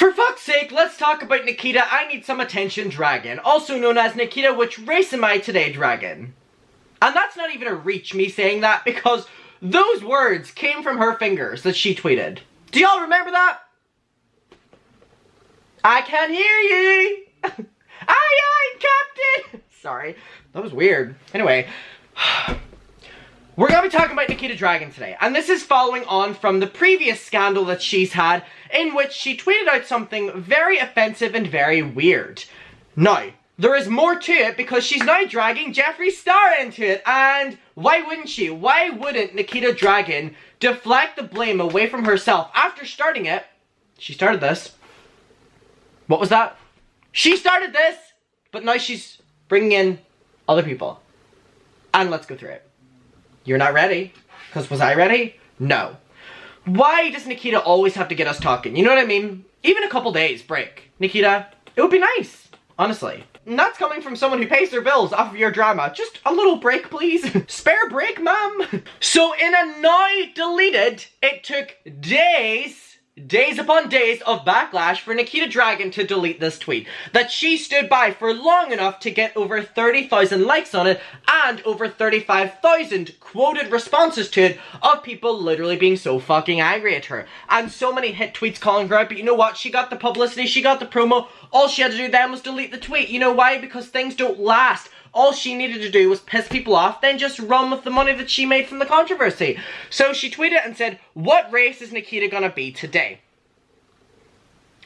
For fuck's sake, let's talk about Nikita I Need Some Attention Dragun, also known as Nikita Which Race Am I Today Dragun. And that's not even a reach, me saying that, because those words came from her fingers that she tweeted. Do y'all remember that? I can hear ye! Aye, Captain! Sorry, that was weird. Anyway, we're gonna be talking about Nikita Dragun today, and this is following on from the previous scandal that she's had, in which she tweeted out something very offensive and very weird. Now, there is more to it because she's now dragging Jeffree Star into it, and why wouldn't she? Why wouldn't Nikita Dragun deflect the blame away from herself after starting it? She started this. What was that? She started this, but now she's bringing in other people. And let's go through it. You're not ready? Because was I ready? No. Why does Nikita always have to get us talking? You know what I mean? Even a couple days break. Nikita, it would be nice. Honestly. And that's coming from someone who pays their bills off of your drama. Just a little break, please. Spare break, ma'am. So in a now deleted, it took days upon days of backlash for Nikita Dragun to delete this tweet that she stood by for long enough to get over 30,000 likes on it and over 35,000 quoted responses to it of people literally being so fucking angry at her. And so many hit tweets calling her out, but you know what? She got the publicity, she got the promo. All she had to do then was delete the tweet. You know why? Because things don't last. All she needed to do was piss people off, then just run with the money that she made from the controversy. So she tweeted and said, "What race is Nikita gonna be today?"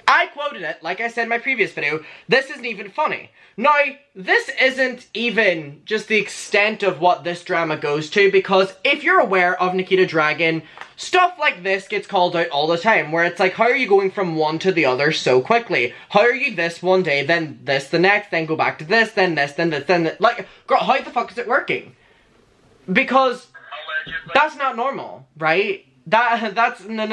I quoted it, like I said in my previous video, this isn't even funny. Now, this isn't even just the extent of what this drama goes to, because if you're aware of Nikita Dragun, stuff like this gets called out all the time, where it's like, how are you going from one to the other so quickly? How are you this one day, then this the next, then go back to this, then this, then this, then this? Like, girl, how the fuck is it working? Because that's not normal, right? That's no.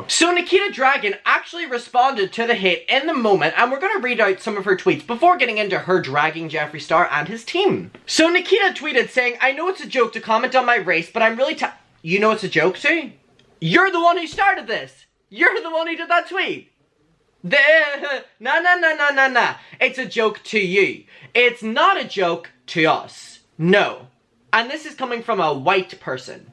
So Nikita Dragun actually responded to the hate in the moment, and we're gonna read out some of her tweets before getting into her dragging Jeffree Star and his team. So Nikita tweeted saying, "I know it's a joke to comment on my race, but I'm really You know it's a joke to? You're the one who started this. You're the one who did that tweet. Nah. It's a joke to you. It's not a joke to us. No. And this is coming from a white person.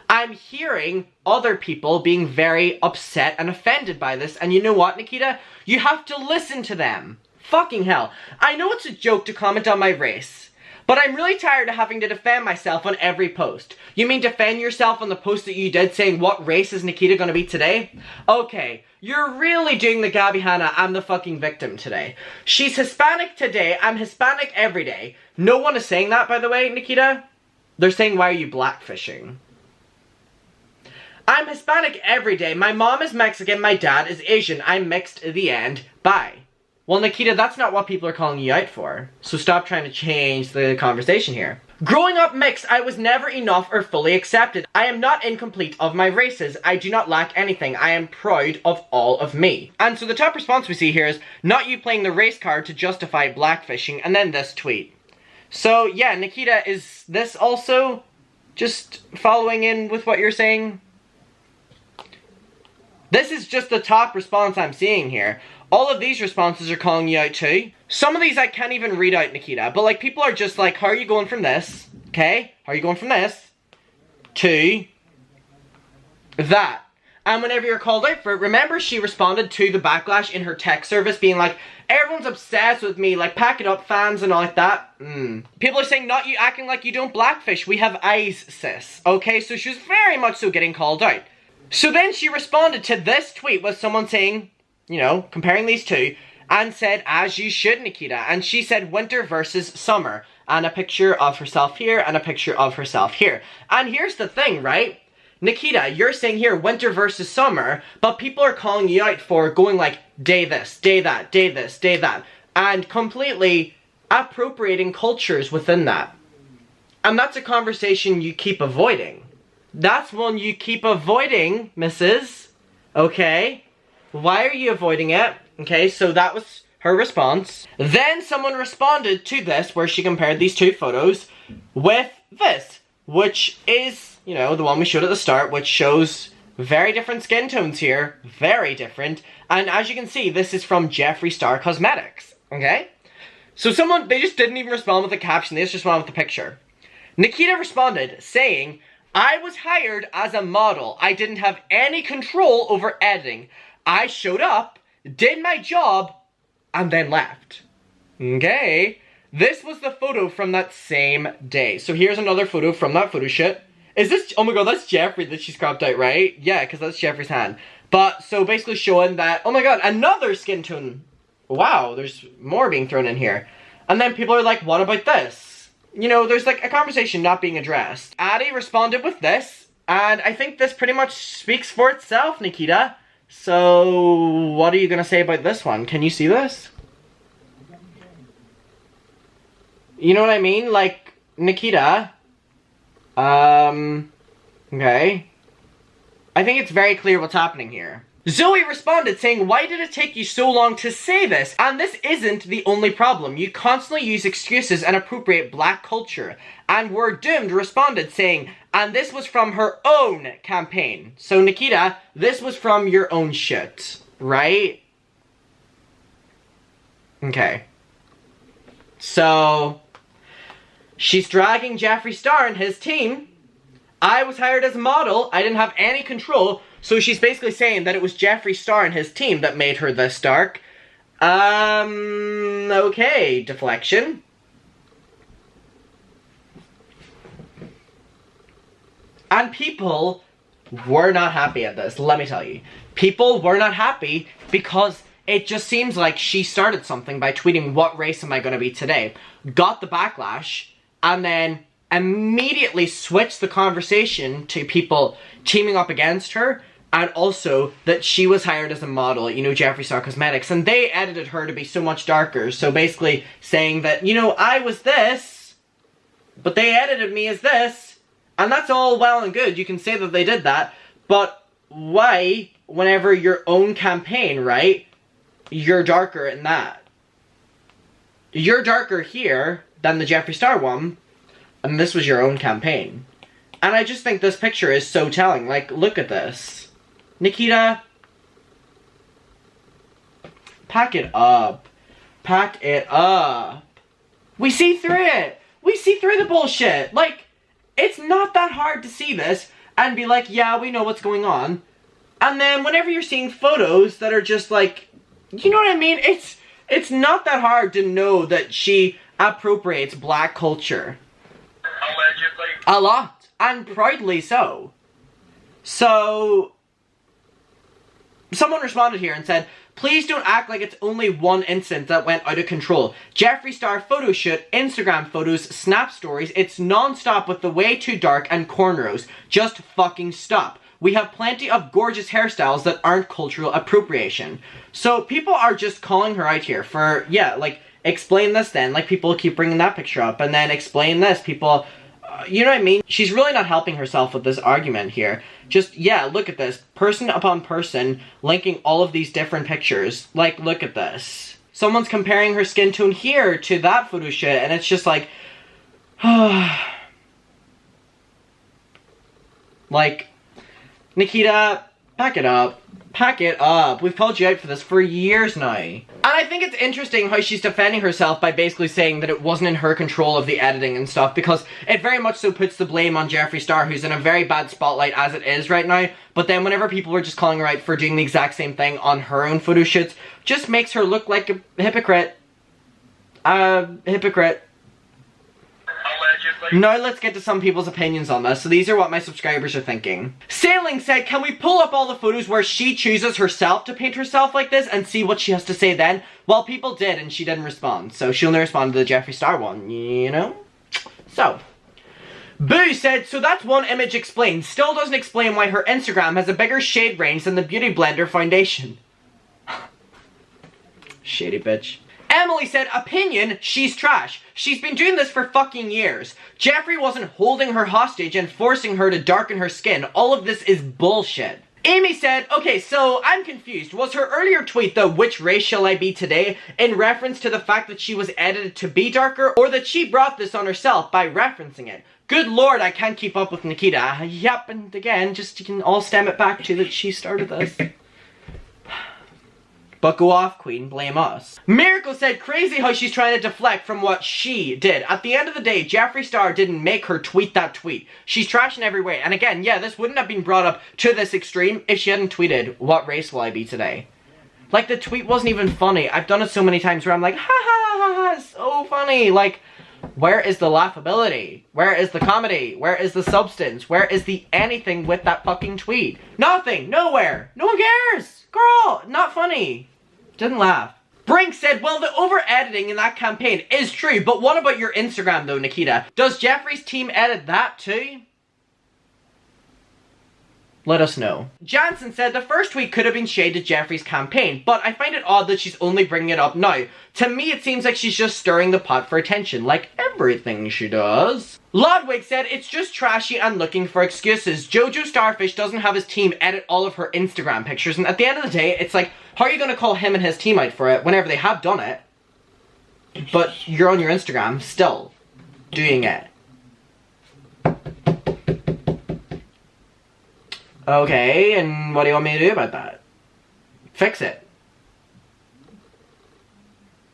I'm hearing other people being very upset and offended by this. And you know what, Nikita? You have to listen to them. Fucking hell. I know it's a joke to comment on my race, but I'm really tired of having to defend myself on every post. You mean defend yourself on the post that you did saying what race is Nikita gonna be today? Okay, you're really doing the Gabby Hanna, I'm the fucking victim today. She's Hispanic today, I'm Hispanic every day. No one is saying that, by the way, Nikita. They're saying, why are you blackfishing? I'm Hispanic every day. My mom is Mexican, my dad is Asian. I'm mixed at the end. Bye. Well, Nikita, that's not what people are calling you out for. So stop trying to change the conversation here. Growing up mixed, I was never enough or fully accepted. I am not incomplete of my races. I do not lack anything. I am proud of all of me. And so the top response we see here is, not you playing the race card to justify blackfishing, and then this tweet. So, yeah, Nikita, is this also just following in with what you're saying? This is just the top response I'm seeing here. All of these responses are calling you out too. Some of these I can't even read out, Nikita, but like people are just like, how are you going from this? Okay? How are you going from this to that? And whenever you're called out for it, remember she responded to the backlash in her text service being like, everyone's obsessed with me, like pack it up fans and all like that. People are saying, not you acting like you don't blackfish, we have eyes, sis. Okay, so she was very much so getting called out. So then she responded to this tweet with someone saying, you know, comparing these two, and said, as you should, Nikita. And she said winter versus summer, and a picture of herself here, and a picture of herself here. And here's the thing, right? Nikita, you're saying here winter versus summer, but people are calling you out for going like day this, day that, day this, day that, and completely appropriating cultures within that. And that's a conversation you keep avoiding. That's one you keep avoiding, Mrs. Okay? Why are you avoiding it? Okay, so that was her response. Then someone responded to this where she compared these two photos with this, which is, you know, the one we showed at the start, which shows very different skin tones here. Very different. And as you can see, this is from Jeffree Star Cosmetics. Okay? So they just didn't even respond with a caption. They just responded with a picture. Nikita responded saying, I was hired as a model. I didn't have any control over editing. I showed up, did my job, and then left. Okay? This was the photo from that same day. So here's another photo from that photo shoot. Is this, oh my god, that's Jeffree that she's cropped out, right? Yeah, because that's Jeffree's hand. But, so basically showing that, oh my god, another skin tone. Wow, there's more being thrown in here. And then people are like, what about this? You know, there's like a conversation not being addressed. Addie responded with this, and I think this pretty much speaks for itself, Nikita. So, what are you gonna say about this one? Can you see this? You know what I mean? Like, Nikita. Okay. I think it's very clear what's happening here. Zoe responded saying, why did it take you so long to say this? And this isn't the only problem. You constantly use excuses and appropriate black culture. And We're Doomed responded saying, and this was from her own campaign. So Nikita, this was from your own shit, right? Okay. So, she's dragging Jeffree Star and his team. I was hired as a model. I didn't have any control. So she's basically saying that it was Jeffree Star and his team that made her this dark. Okay, deflection. And people were not happy at this, let me tell you. People were not happy because it just seems like she started something by tweeting, what race am I going to be today? Got the backlash, and then immediately switched the conversation to people teaming up against her, and also that she was hired as a model, you know, Jeffree Star Cosmetics, and they edited her to be so much darker. So basically saying that, you know, I was this, but they edited me as this, and that's all well and good. You can say that they did that, but why, whenever your own campaign, right, you're darker in that? You're darker here than the Jeffree Star one, and this was your own campaign. And I just think this picture is so telling. Like, look at this. Nikita, pack it up. Pack it up. We see through it. We see through the bullshit. Like, it's not that hard to see this and be like, yeah, we know what's going on. And then whenever you're seeing photos that are just like, you know what I mean? It's not that hard to know that she appropriates black culture. Allegedly. A lot. And proudly so. So, someone responded here and said, please don't act like it's only one incident that went out of control. Jeffree Star photo shoot, Instagram photos, Snap stories, it's non-stop with the way too dark and cornrows. Just fucking stop. We have plenty of gorgeous hairstyles that aren't cultural appropriation. So people are just calling her out here for, yeah, like, explain this then. Like, people keep bringing that picture up, and then explain this. People, you know what I mean? She's really not helping herself with this argument here. Just, yeah, look at this. Person upon person, linking all of these different pictures. Like, look at this. Someone's comparing her skin tone here to that photo shoot, and it's just like, like, Nikita, pack it up. Pack it up. We've called you out for this for years now. And I think it's interesting how she's defending herself by basically saying that it wasn't in her control of the editing and stuff, because it very much so puts the blame on Jeffree Star, who's in a very bad spotlight as it is right now. But then whenever people were just calling her out for doing the exact same thing on her own photo shoots, just makes her look like a hypocrite. Hypocrite. Allegedly. Now let's get to some people's opinions on this. So these are what my subscribers are thinking. Sailing said, can we pull up all the photos where she chooses herself to paint herself like this and see what she has to say then? Well, people did, and she didn't respond. So she only responded to the Jeffree Star one, you know? So, Boo said, so that's one image explained. Still doesn't explain why her Instagram has a bigger shade range than the Beauty Blender foundation. Shady bitch. Emily said, opinion, she's trash. She's been doing this for fucking years. Jeffree wasn't holding her hostage and forcing her to darken her skin. All of this is bullshit. Amy said, okay, so I'm confused. Was her earlier tweet the which race shall I be today in reference to the fact that she was edited to be darker, or that she brought this on herself by referencing it? Good lord, I can't keep up with Nikita. Yep, and again, just you can all stem it back to that she started this. But go off, queen, blame us. Miracle said, crazy how she's trying to deflect from what she did. At the end of the day, Jeffree Star didn't make her tweet that tweet. She's trash in every way. And again, yeah, this wouldn't have been brought up to this extreme if she hadn't tweeted, what race will I be today? Like, the tweet wasn't even funny. I've done it so many times where I'm like, ha ha ha ha, it's so funny. Like, where is the laughability? Where is the comedy? Where is the substance? Where is the anything with that fucking tweet? Nothing. Nowhere. No one cares. Girl, not funny. Didn't laugh. Brink said, well, the over-editing in that campaign is true, but what about your Instagram though, Nikita? Does Jeffree's team edit that too? Let us know. Jansen said the first tweet could have been shade to Jeffree's campaign, but I find it odd that she's only bringing it up now. To me, it seems like she's just stirring the pot for attention, like everything she does. Lodwig said it's just trashy and looking for excuses. Jojo Starfish doesn't have his team edit all of her Instagram pictures, and at the end of the day, it's like, how are you going to call him and his team out for it whenever they have done it, but you're on your Instagram still doing it? Okay, and what do you want me to do about that? Fix it.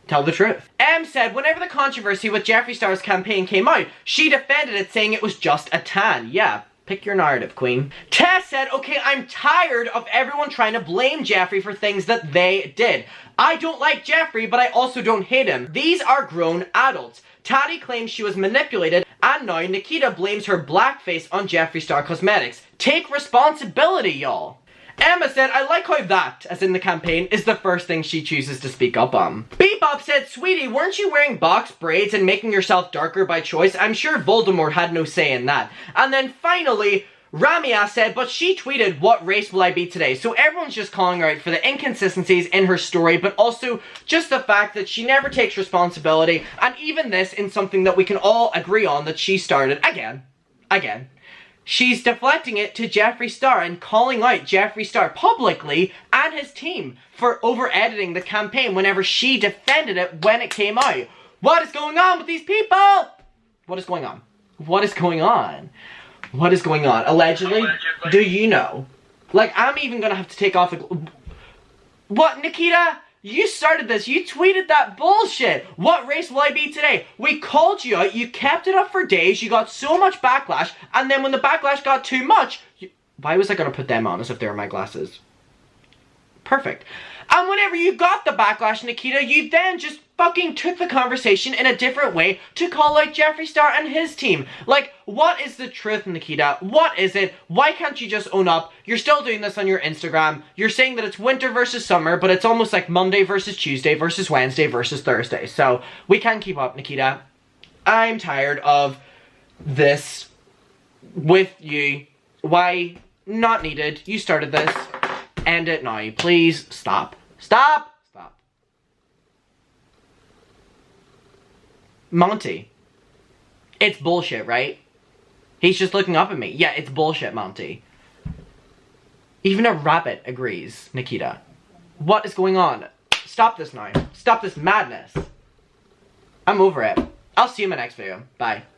Tell the truth. M said, whenever the controversy with Jeffree Star's campaign came out, she defended it saying it was just a tan. Yeah, pick your narrative, queen. Tess said, okay, I'm tired of everyone trying to blame Jeffree for things that they did. I don't like Jeffree, but I also don't hate him. These are grown adults. Tati claims she was manipulated, and now Nikita blames her blackface on Jeffree Star Cosmetics. Take responsibility, y'all. Emma said, I like how that, as in the campaign, is the first thing she chooses to speak up on. Bebop said, sweetie, weren't you wearing box braids and making yourself darker by choice? I'm sure Voldemort had no say in that. And then finally, Ramia said, but she tweeted, what race will I be today? So everyone's just calling her out for the inconsistencies in her story, but also just the fact that she never takes responsibility, and even this in something that we can all agree on that she started again. She's deflecting it to Jeffree Star and calling out Jeffree Star publicly and his team for over-editing the campaign whenever she defended it when it came out. What is going on with these people? What is going on? What is going on? What is going on? Allegedly? Do you know? Like, I'm even gonna have to take off the... What, Nikita? You started this. You tweeted that bullshit. What race will I be today? We called you out. You kept it up for days. You got so much backlash. And then when the backlash got too much... Why was I going to put them on as if they were my glasses? Perfect. And whenever you got the backlash, Nikita, you then just fucking took the conversation in a different way to call out Jeffree Star and his team. Like, what is the truth, Nikita? What is it? Why can't you just own up? You're still doing this on your Instagram. You're saying that it's winter versus summer, but it's almost like Monday versus Tuesday versus Wednesday versus Thursday. So, we can't keep up, Nikita. I'm tired of this with you. Why? Not needed. You started this. End it now. Please stop. Stop! Stop. Monty. It's bullshit, right? He's just looking up at me. Yeah, it's bullshit, Monty. Even a rabbit agrees, Nikita. What is going on? Stop this now. Stop this madness. I'm over it. I'll see you in my next video. Bye.